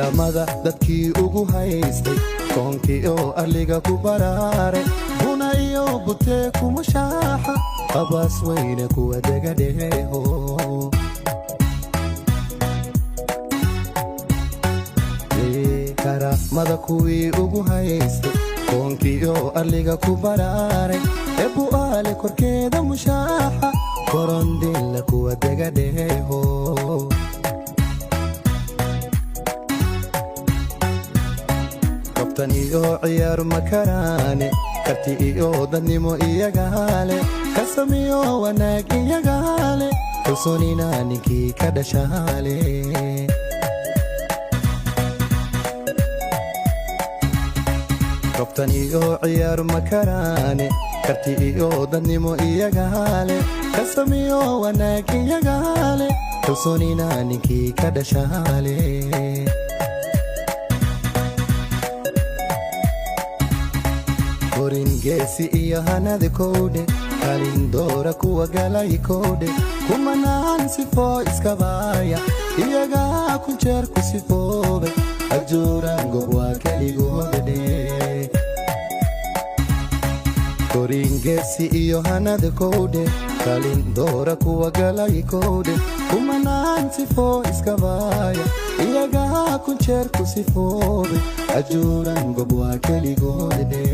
karamada dadkii ugu haystay koonkii oo aliga ku baraare buna iyo butee kuma shaaxa abaas weyne kuwa degadheeho karamada kuwii ugu haystay koonkii oo aliga ku baraare ebu aale korkeeda mushaaxa korondilla kuwa degadheeho kabtan iyo ciyaar makaraane karti iyo dadnimo iyagaale kasamiyo wanaag iyagaale kalsoonina ninkii ka dhashaale kabtan iyo ciyaar makaraane karti iyo dadnimo iyagaale kasamiyo wanaag iyagaale kalsoonina ninkii ka dhashaale korin geesi iyo hanadi kowdhe kalin doora kuwa galay kowdhe kumanaan sifoo iskabaaya iyagaa kun jeer ku sifoobay ajuuraan gob waa keligoodhe korin geesi iyo hanadi kowdhe kalin doora kuwa galay kowdhe kumanaan sifoo iskabaaya iyagaa kun jeer ku sifoobay ajuuraan gob waa keligoodhe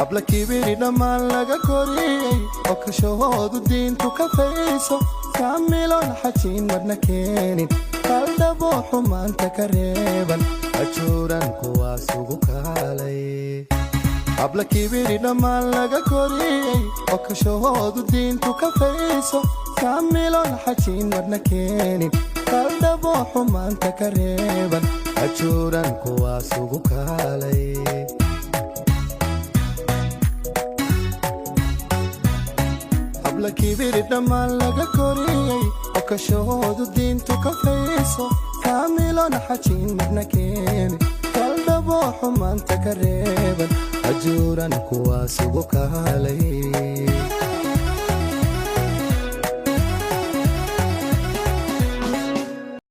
abla kibiri dhammaan laga koriyey oo kashahoodu diintu ka fayso kaamiloon xajiin madna keenin kaldhabo xumaanta ka reeban ajuuran kuwaas ugu kaalay abla kibiri dhammaan laga koriyey oo kashahoodu diintu ka fayso kaamiloon xajiin madna keenin kaldhabo xumaanta ka reeban ajuuran kuwaas ugu kaalay kibiri dhammaan laga koriyey oo kashahoodu diintu ka fayso kaamiloon xajiin madna keeni kaldhabo xumaanta ka reeban ajuuran kuwaas ugu kaalay